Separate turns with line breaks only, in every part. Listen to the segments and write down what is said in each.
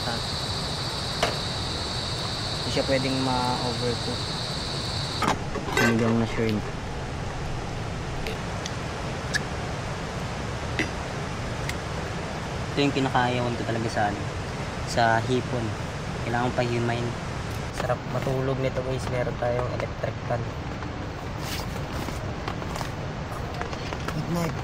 mataas. Hindi siya pwedeng ma-overcook. Sinigang na shrimp. Ito yung kinakaayawan ko talaga sa hipon. Kailangan pahimayin. Sarap matulog nito guys. Meron tayong electric fan. Good night.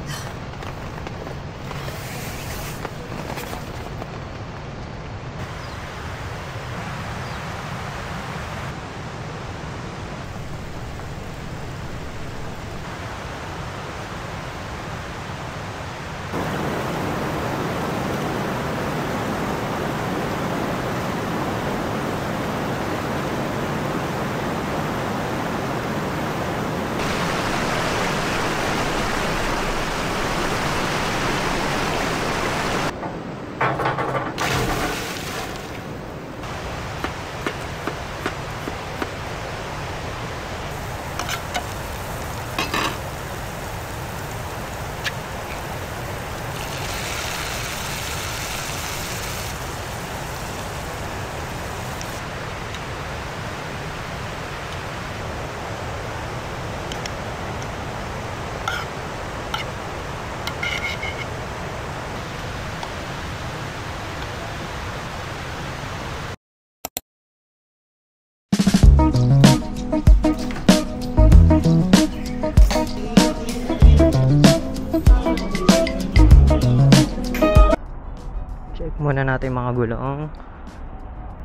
Check muna natin mga gulong.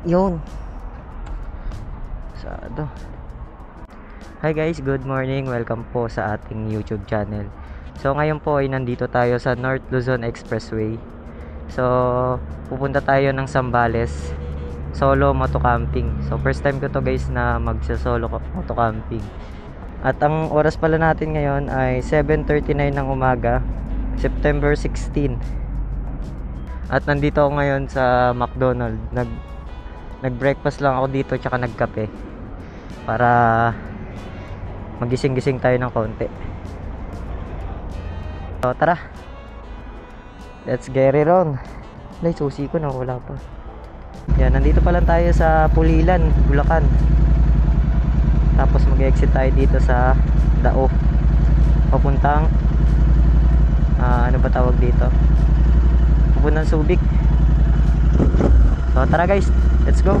Yun. Sado. Hi guys, good morning. Welcome po sa ating YouTube channel. So ngayon po ay nandito tayo sa North Luzon Expressway. So pupunta tayo ng Zambales solo moto camping. So first time ko to guys na magsa-solo moto camping. At ang oras pala natin ngayon ay 7:39 ng umaga, September 16. At nandito ako ngayon sa McDonald's. Nag-breakfast lang ako dito tsaka nagkape para magising-gising tayo ng konti. So tara, let's get it on. Ay, susi ko na wala pa. Yan, nandito pa lang tayo sa Pulilan, Bulacan. Tapos mag-exit tayo dito sa Dao papuntang ano ba tawag dito, papuntang Subic. So tara guys, let's go.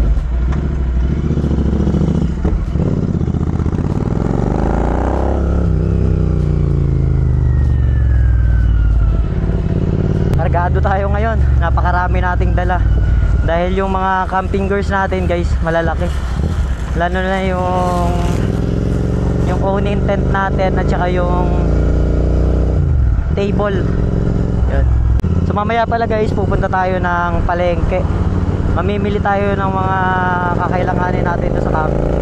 Kargado tayo ngayon, napakarami nating dala. Dahil yung mga camping gears natin guys, malalaki. Lalo na yung owning tent natin at saka yung table. Yun. So mamaya pala guys, pupunta tayo ng palengke. Mamimili tayo ng mga kakailanganin natin sa camping.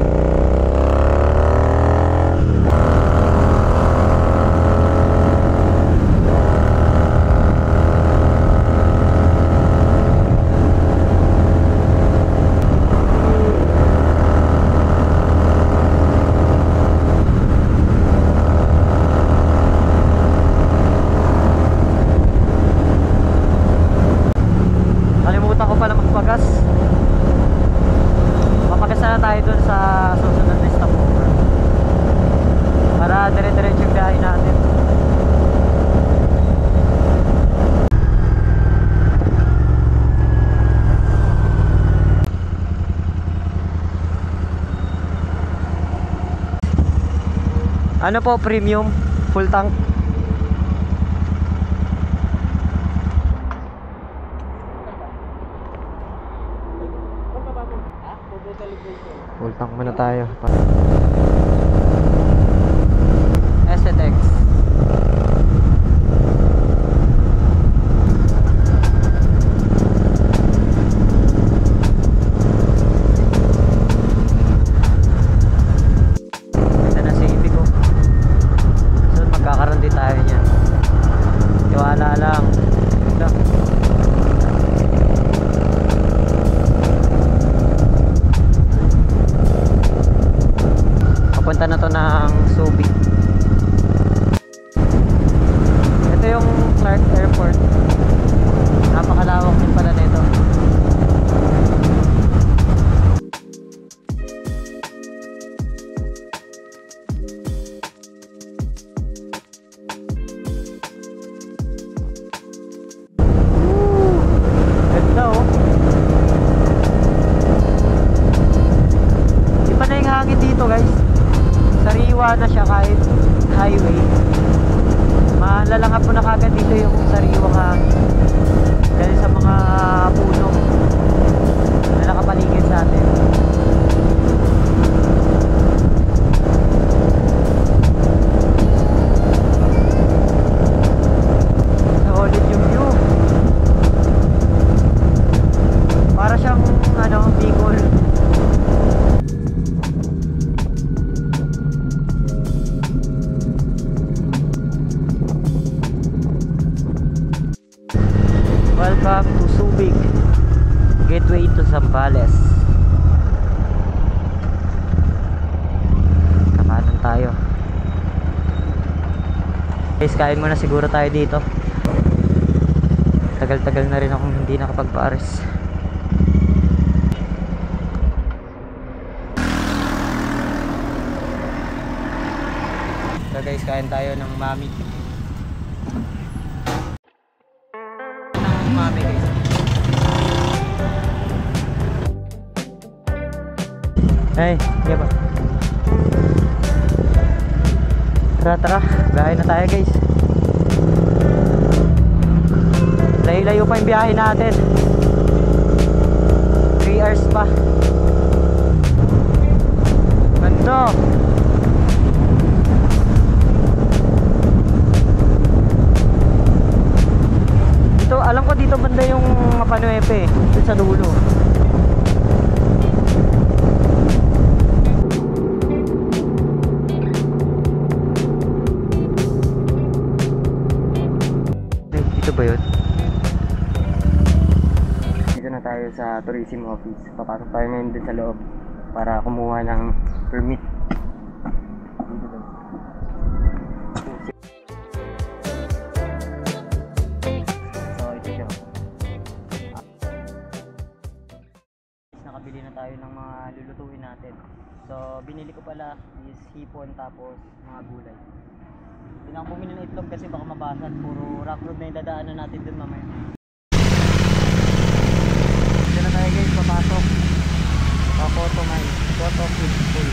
Mapagas na tayo dun sa susunod na stopover para dire-diretso yung biyahe natin. Ano po, premium full tank? Full tank muna tayo. SNX. Ito na si Ibico. So magkakaroon din tayo niyan. Tiwala lang. Ito. Papunta na to ng Subic. sariwa na siya kahit highway. Malalangap mo na kagad dito yung sariwa ka dahil sa mga puno na nakapaligid sa atin. Solid yung view. Para siyang Bicol. Welcome to Subic, gateway to Zambales. Kakanan tayo. Guys, kain muna siguro tayo dito. Tagal-tagal na rin akong hindi nakapagpares. So guys, kain tayo ng mami. Mami guys. Hey, yeah ba? Tara, biyahe na tayo guys. Layo-layo pa yung biyahe natin. 3 hours pa. Ganda. Dito, alam ko dito banda yung Mapanuepe, dito sa dulo. Dito ba yun? Dito na tayo sa tourism office. Papasok tayo ngayon din sa loob para kumuha ng permit. Nakabili na tayo ng mga lulutuin natin. So binili ko pala is hipon tapos mga gulay. Hindi na ako bumili ng itlog kasi baka mabasag. Puro rock road na yung dadaanan natin dun mamaya. Dito na tayo guys, papasok. Pakoto may Koto Kids School.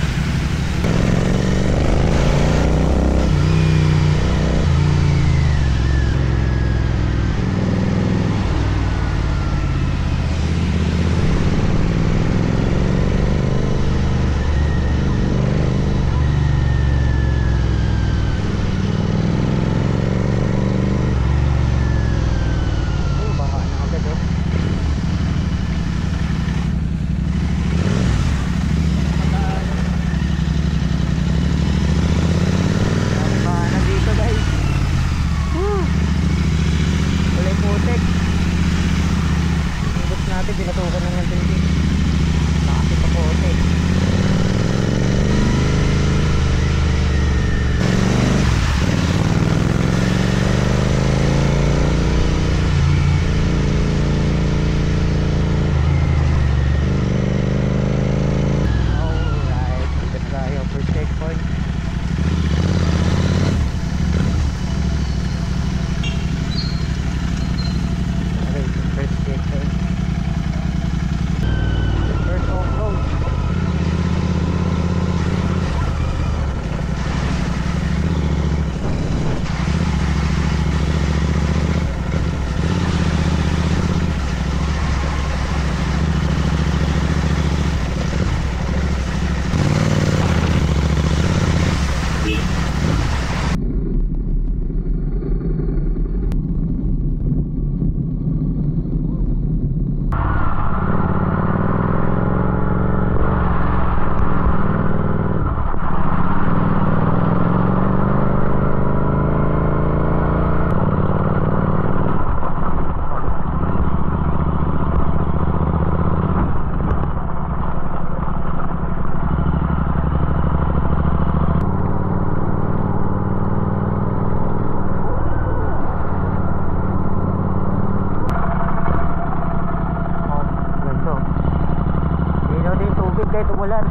Binatukan lang ng tindi. Nakakit ako ulit. Alright, dito tayo for checkpoint. Okay, first checkpoint. Kahit umulan.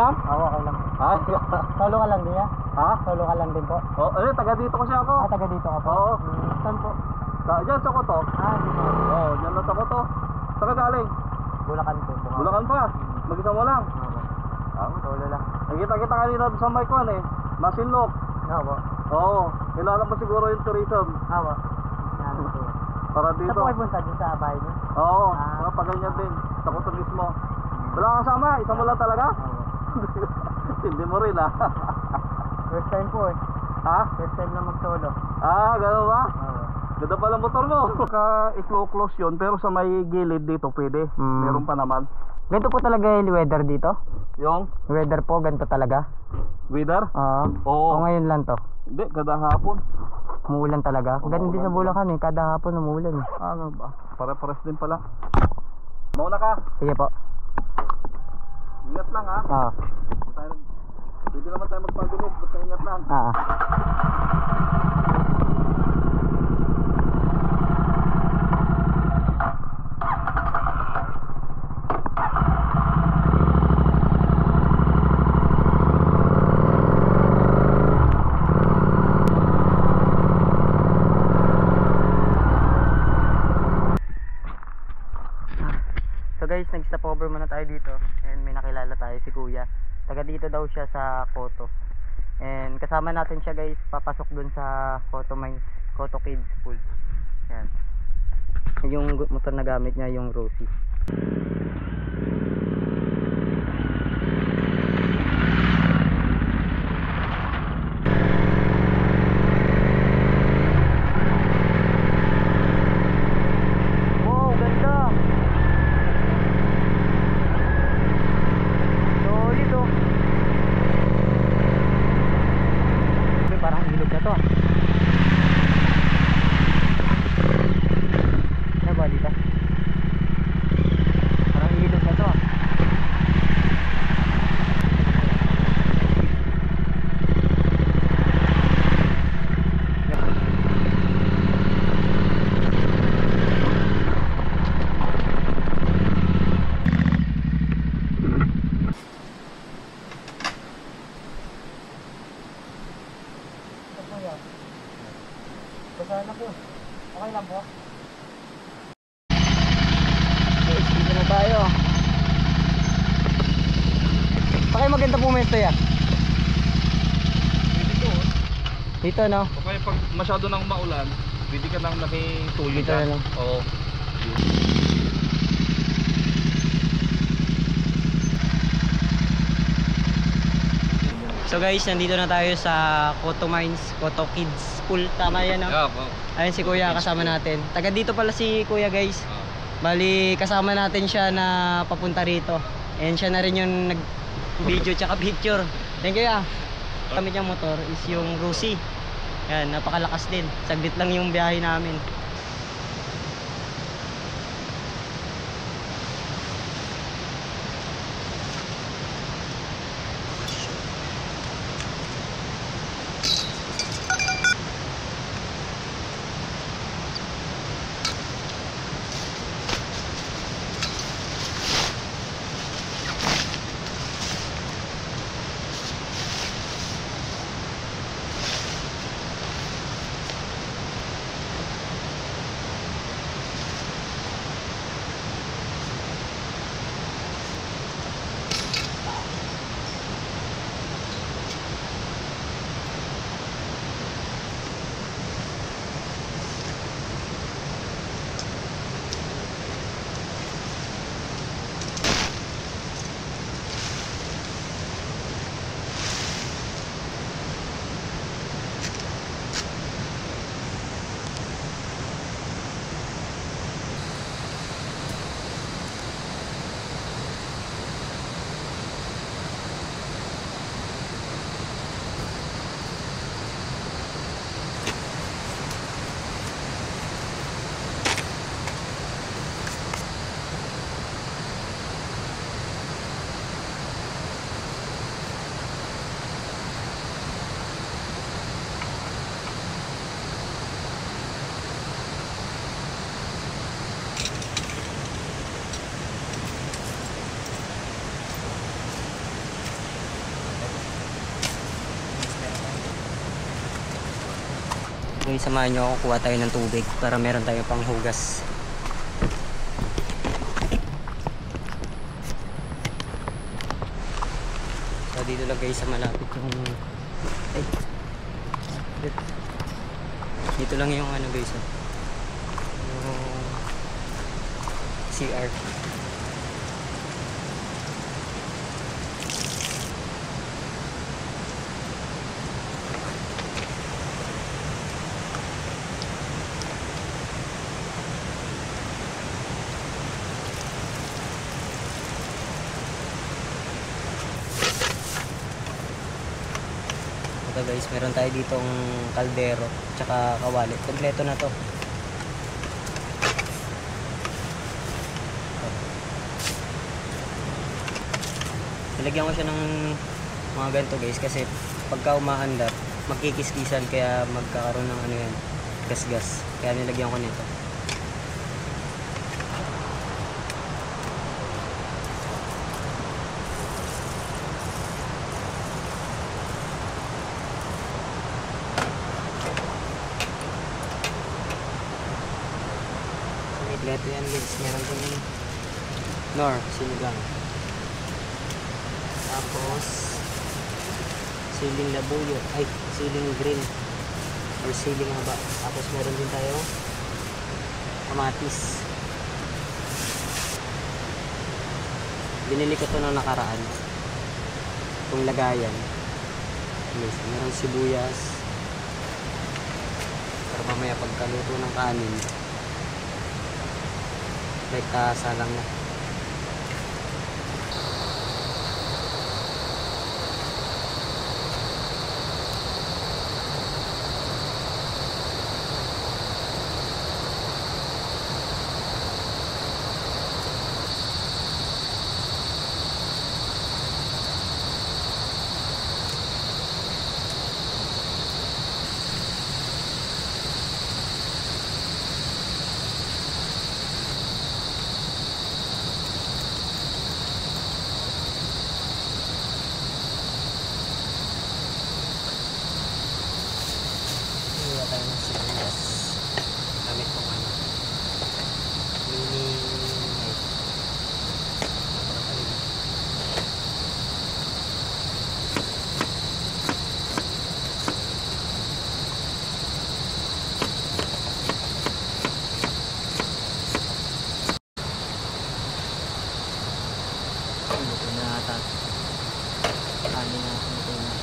lang?
Oo, okay lang.
Ay,
Solo ka lang din ya?
ha?
Solo ka lang din po?
Oh, taga dito kasi ako.
Taga dito ka po?
Oo.
Saan po?
Diyan sa Koto.
Dito.
Oo, diyan lang sa Koto. Saan ka galing?
Bulacan po.
Bulacan pa. Mag-isa mo lang.
Oo. Solo lang.
Nakita kita kanina sa may kwan eh. Masinlok.
Oo.
Oo. Kilala mo siguro yung tourism.
Oo. Yan po.
Para
Saan
dito.
po kayo punta dito sa bahay niyo?
Oo.
Ah.
Mga paganyan din. Sa Koto mismo. Wala kang kasama? Isa mo lang talaga?
Oo.
Hindi mo rin ah.
First time po eh.
Ha?
First time na mag-solo.
Ah, gano'n ba?
Oo.
Ganda pala motor mo. I-close yun, pero sa may gilid dito pwede. Meron pa naman.
Ganito po talaga yung weather dito?
Yung
Weather po, ganito talaga?
weather?
Oo.
Oo.
O ngayon lang to?
Hindi, kada hapon.
Umuulan talaga? Ganun din sa Bulacan eh, kada hapon umuulan eh.
Ano ba? Pare-pares din pala. Mauna ka.
Sige po.
Ingat lang ha.
Oo.
Pwede naman tayo magpabilis. Basta ingat lang.
So guys, nag-stop over muna tayo dito and may nakilala tayo si Kuya. Taga dito daw siya sa Koto. And kasama natin siya guys, papasok dun sa Koto Mines, Koto Kids Pool. Yan. Yung motor na gamit niya yung Rosie. Wow, ganda! Solid oh. Parang ilog na to ah. Ano ba dito? Parang ilog na to ah. Basahan na po. Okay lang po. Guys, dito na tayo. Pakay maganda po mesto ya.
Dito.
Dito no?
O kaya pag masyado nang maulan, pwede ka nang nakitulog
Dito na lang.
Oo.
So guys, nandito na tayo sa Koto Mines, Koto Kids Pool. Tama yan no?
Yeah, po.
Ayun si Kuya kasama natin. Taga dito pala si Kuya guys. Bali kasama natin siya na papunta rito. And siya na rin yung nag-video tsaka picture. Thank you ya. Kami niyang motor is yung Rosie. Yan, napakalakas din. Saglit lang yung biyahe namin. Ngayon samahan nyo ako, kuha tayo ng tubig para meron tayo pang hugas. So dito lang guys sa malapit yung ay, dito lang yung ano guys yung CR. Ito guys, meron tayo ditong kaldero tsaka kawali. Kompleto na to. Nilagyan ko siya ng mga ganito guys kasi pagka umaandar magkikiskisan kaya magkakaroon ng ano yan, gas-gas. Kaya nilagyan ko nito. Kompleto yan guys, meron din nor, sinigang. Tapos siling labuyo, ay siling green or siling haba. Tapos meron din tayo kamatis. Binili ko to na nakaraan itong lagayan. Yes, meron sibuyas para mamaya pagkaluto ng kanin may kasalang na. Tayo ng sibuyas gamit kong ano mini knife. Luto na ata kanin na luto na.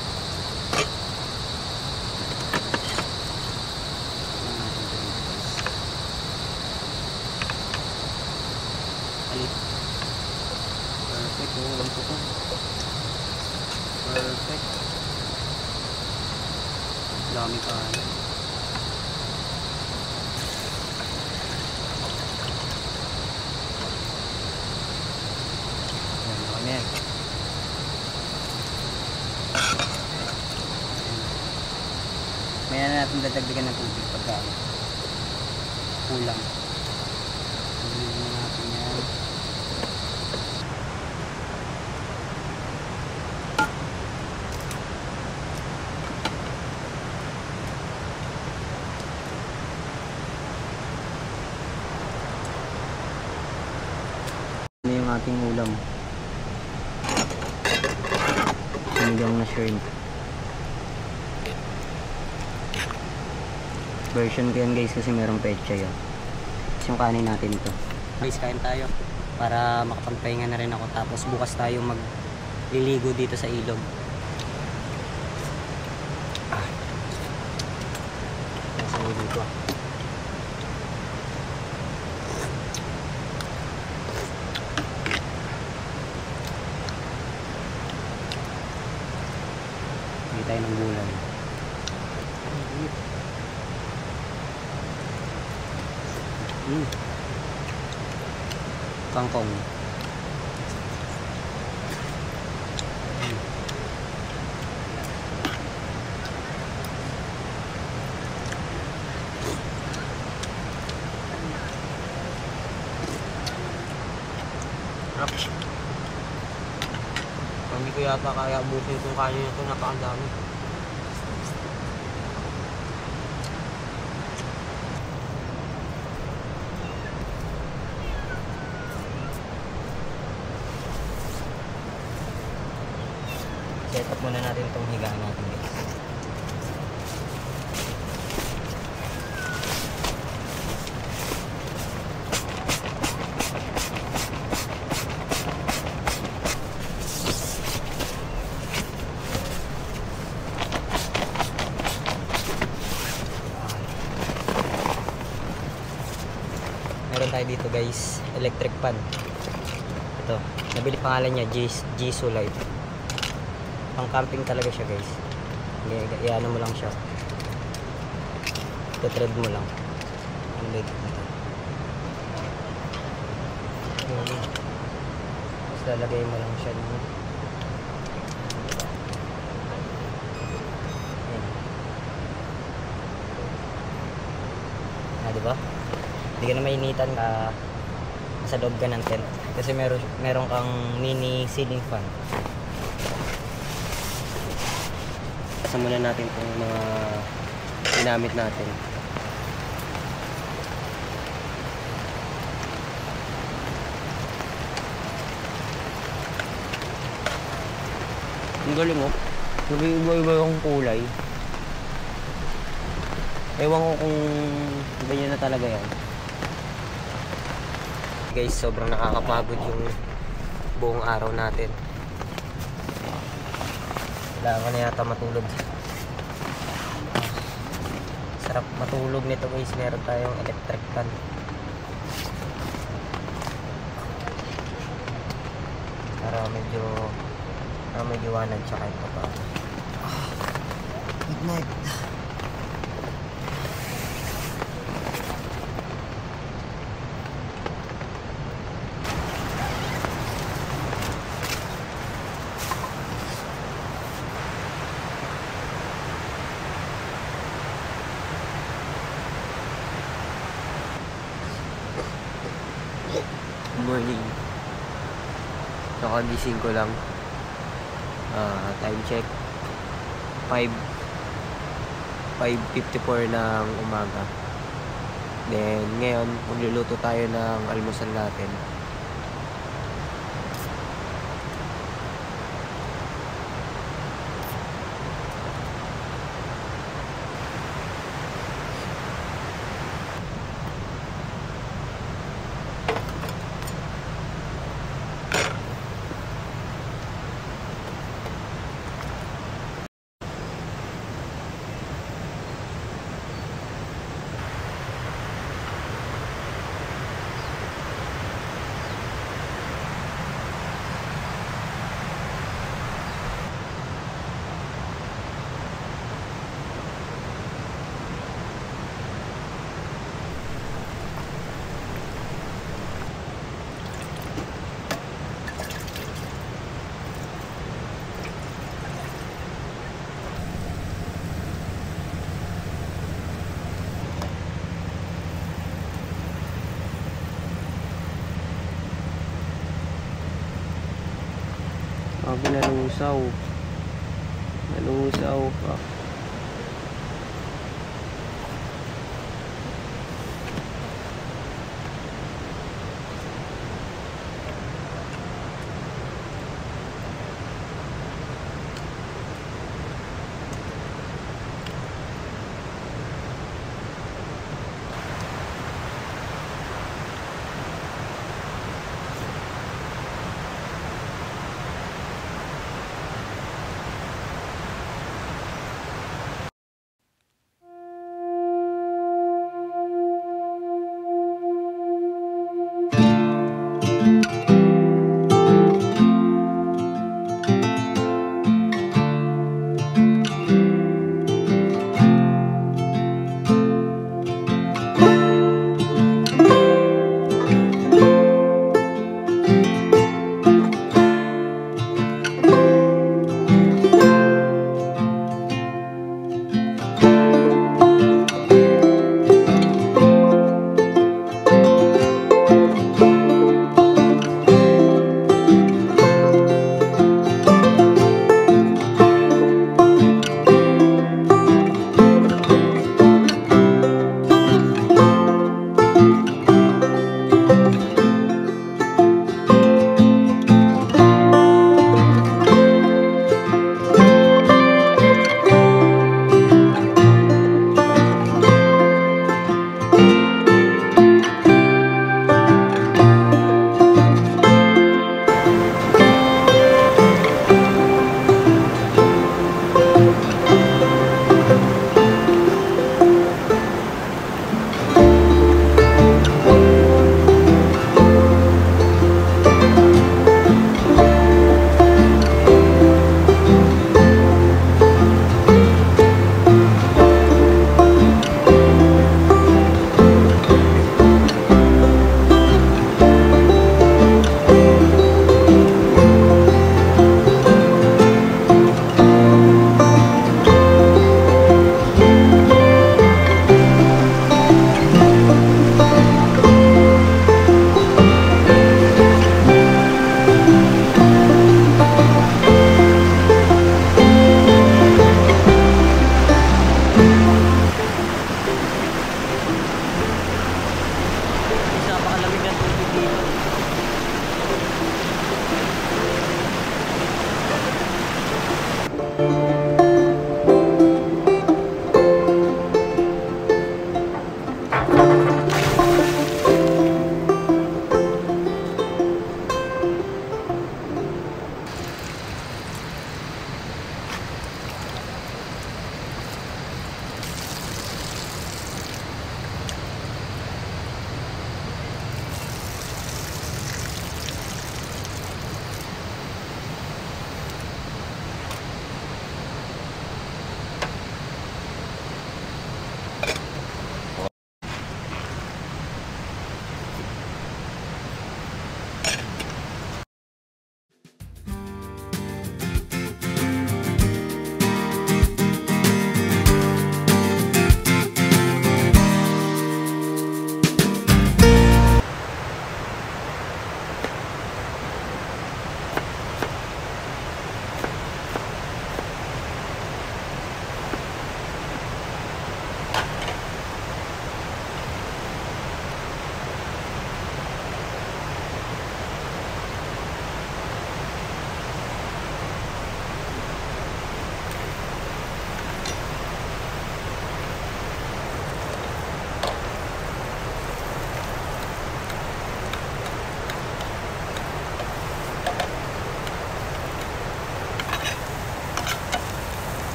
Perfect, walang puto. Perfect. Dami ka. Yan, okay yan. May na natin dadagdagan ng tubig pagka kulang. Dagdagan na natin yan. Ano yung ating ulam? Sinigang na shrimp. Version ko yan guys kasi merong petsa yun. Tapos yung kanin natin ito. Guys, kain tayo para makapagpahinga na rin ako. Tapos bukas tayo magliligo dito sa ilog. Nasa ilog ko. Hindi tayo ng gulay. Kangkong. Hindi ko yata kaya busin itong kanin ito, napakadami. Set up muna natin itong higaan natin guys. Meron tayo dito guys, electric fan. Ito, nabili pangalan niya Jisoo Light. Pang camping talaga siya guys. Iano mo lang siya. Thread mo lang. Ang light dito. Tapos lalagay mo lang siya ng diba? Hindi ka na mainitan ka sa loob ka ng tent kasi meron kang mini ceiling fan. Kasama muna natin itong mga ginamit natin. Ang galing oh. Iba-iba yung kulay. Ewan ko kung ganyan na talaga yan. Guys, sobrang nakakapagod yung buong araw natin. Kailangan ko na yata matulog. Sarap matulog nito guys. Meron tayong electric fan. Para medyo wanag siya kahit pa. Good night. Morning. Nakagising ko lang. Time check 5:54 ng umaga. Then ngayon magluluto tayo ng almusal natin. Ako nalusaw pa.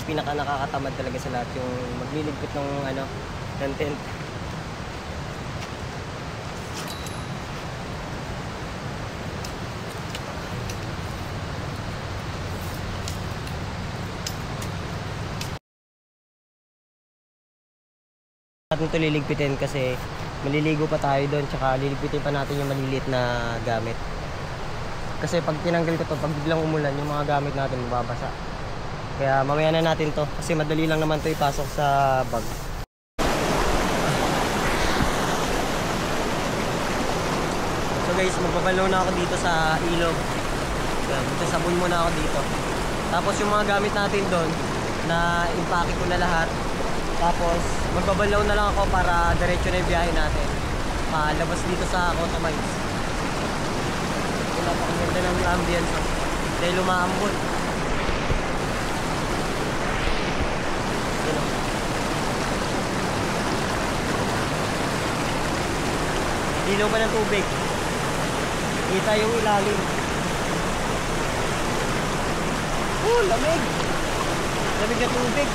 pinaka nakakatamad talaga sa lahat yung magliligpit ng ano, ng tent. Natin ito liligpitin kasi maliligo pa tayo doon, tsaka liligpitin pa natin yung maliliit na gamit. Kasi pag tinanggal ko to, pag biglang umulan, yung mga gamit natin mababasa. Kaya mamaya na natin to kasi madali lang naman to ipasok sa bag. So guys, magbabalaw na ako dito sa ilog. Sabon muna ako dito. Tapos yung mga gamit natin doon, na impake ko na lahat. Tapos magbabalaw na lang ako para diretso na yung biyahe natin. Palabas dito sa Coto Mines. Wala pa kong ganda ng ambience dahil umaambon. Dilaw pa ng tubig. Kita yung ilalim. Lamig. Lamig na tubig.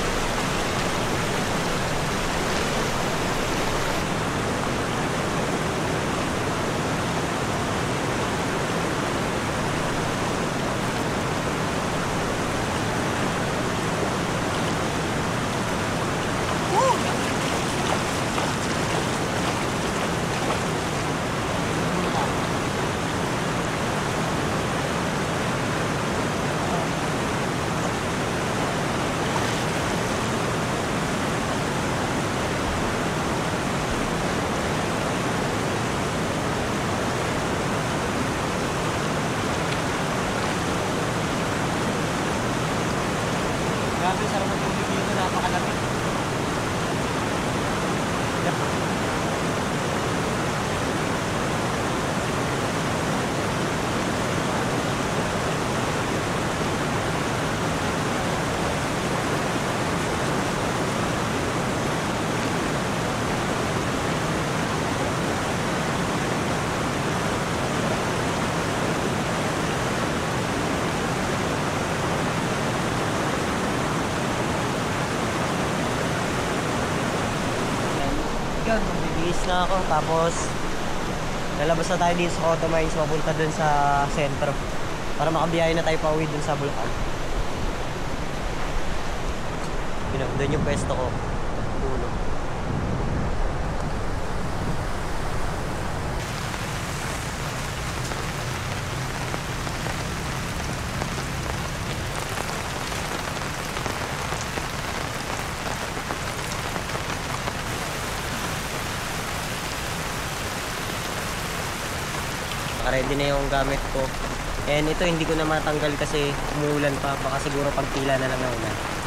ka. Magbibihis na ako. Tapos, lalabas na tayo dito sa Cotto Mines. Mapunta dun sa sentro. Para makabiyahe na tayo pa uwi dun sa Bulacan. Yun, doon yung pwesto ko. Ulo. Naka-ready na yung gamit ko. And ito hindi ko na matanggal kasi umuulan pa. Baka siguro pagpila na lang na ulan.